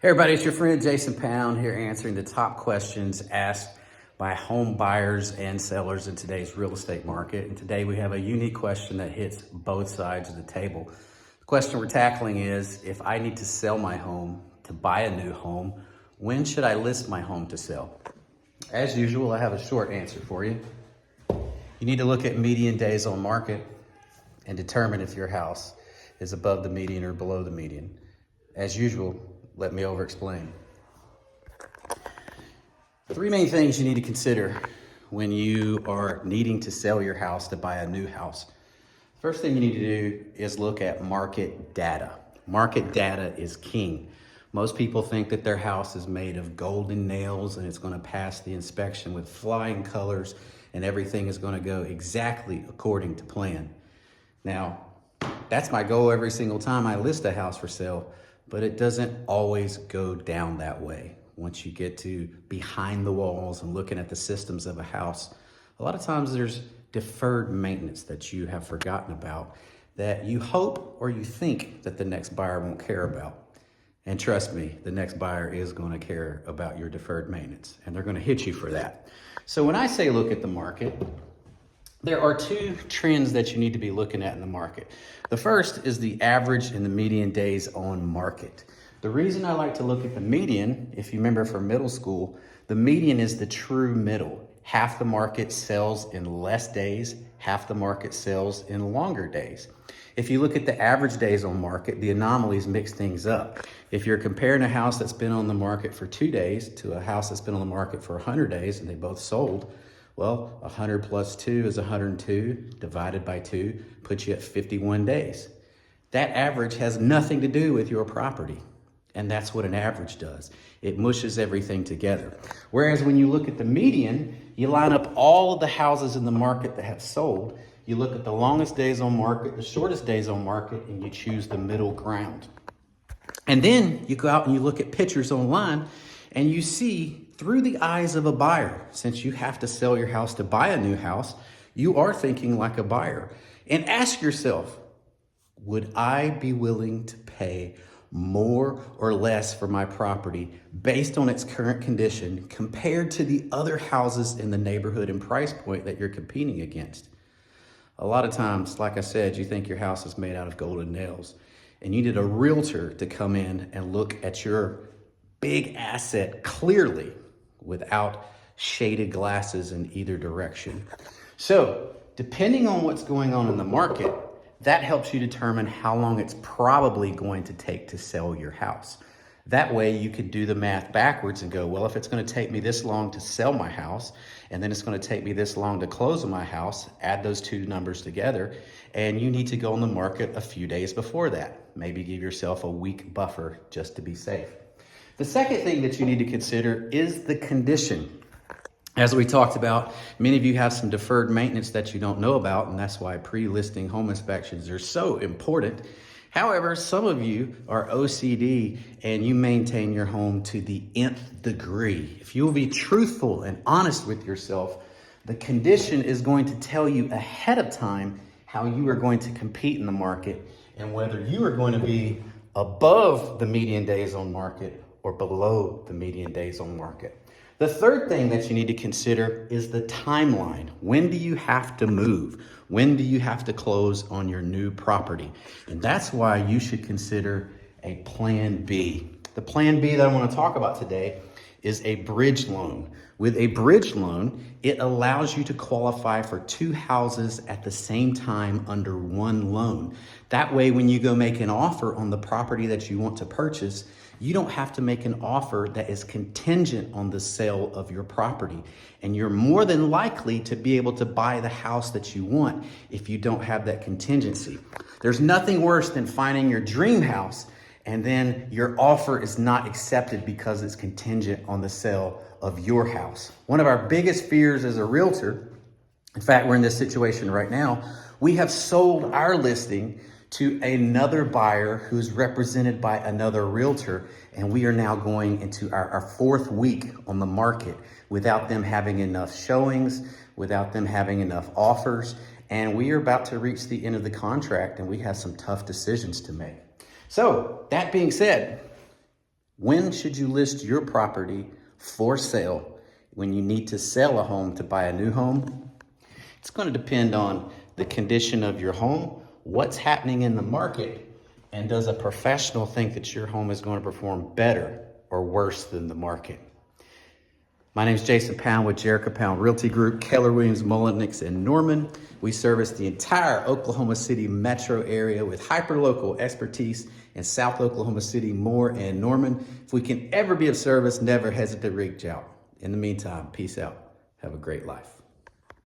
Hey everybody, it's your friend Jason Pound here answering the top questions asked by home buyers and sellers in today's real estate market. And today we have a unique question that hits both sides of the table. The question we're tackling is, if I need to sell my home to buy a new home, when should I list my home to sell? As usual, I have a short answer for you. You need to look at median days on market and determine if your house is above the median or below the median. As usual, let me over-explain. Three main things you need to consider when you are needing to sell your house to buy a new house. First thing you need to do is look at market data. Market data is king. Most people think that their house is made of golden nails and it's going to pass the inspection with flying colors and everything is going to go exactly according to plan. Now, that's my goal every single time I list a house for sale. But it doesn't always go down that way. Once you get to behind the walls and looking at the systems of a house, a lot of times there's deferred maintenance that you have forgotten about that you hope or you think that the next buyer won't care about. And trust me, the next buyer is going to care about your deferred maintenance and they're going to hit you for that. So when I say look at the market, there are two trends that you need to be looking at in the market. The first is the average and the median days on market. The reason I like to look at the median, if you remember from middle school, the median is the true middle. Half the market sells in less days, half the market sells in longer days. If you look at the average days on market, the anomalies mix things up. If you're comparing a house that's been on the market for 2 days to a house that's been on the market for 100 days and they both sold, well, 100 plus 2 is 102, divided by 2 puts you at 51 days. That average has nothing to do with your property, and that's what an average does. It mushes everything together. Whereas when you look at the median, you line up all of the houses in the market that have sold, you look at the longest days on market, the shortest days on market, and you choose the middle ground. And then you go out and you look at pictures online, and you see through the eyes of a buyer. Since you have to sell your house to buy a new house, you are thinking like a buyer. And ask yourself, would I be willing to pay more or less for my property based on its current condition compared to the other houses in the neighborhood and price point that you're competing against? A lot of times, like I said, you think your house is made out of golden nails and you need a realtor to come in and look at your big asset clearly without shaded glasses in either direction. So depending on what's going on in the market, that helps you determine how long it's probably going to take to sell your house. That way you can do the math backwards and go, well, if it's going to take me this long to sell my house, and then it's going to take me this long to close on my house, add those two numbers together, and you need to go on the market a few days before that. Maybe give yourself a week buffer just to be safe. The second thing that you need to consider is the condition. As we talked about, many of you have some deferred maintenance that you don't know about, and that's why pre-listing home inspections are so important. However, some of you are OCD and you maintain your home to the nth degree. If you will be truthful and honest with yourself, the condition is going to tell you ahead of time how you are going to compete in the market and whether you are going to be above the median days on market or below the median days on market. The third thing that you need to consider is the timeline. When do you have to move? When do you have to close on your new property? And that's why you should consider a plan B. The plan B that I want to talk about today is a bridge loan. With a bridge loan, it allows you to qualify for 2 houses at the same time under one loan. That way, when you go make an offer on the property that you want to purchase, you don't have to make an offer that is contingent on the sale of your property. And you're more than likely to be able to buy the house that you want if you don't have that contingency. There's nothing worse than finding your dream house and then your offer is not accepted because it's contingent on the sale of your house. One of our biggest fears as a realtor, in fact, we're in this situation right now, we have sold our listing to another buyer who's represented by another realtor, and we are now going into our 4th week on the market without them having enough showings, without them having enough offers, and we are about to reach the end of the contract and we have some tough decisions to make. So that being said, When should you list your property for sale when you need to sell a home to buy a new home? It's going to depend on the condition of your home, what's happening in the market, and does a professional think that your home is going to perform better or worse than the market? My name is Jason Pound with Jerica Pound Realty Group, Keller Williams, Mullenix, and Norman. We service the entire Oklahoma City metro area with hyperlocal expertise in South Oklahoma City, Moore, and Norman. If we can ever be of service, never hesitate to reach out. In the meantime, peace out. Have a great life.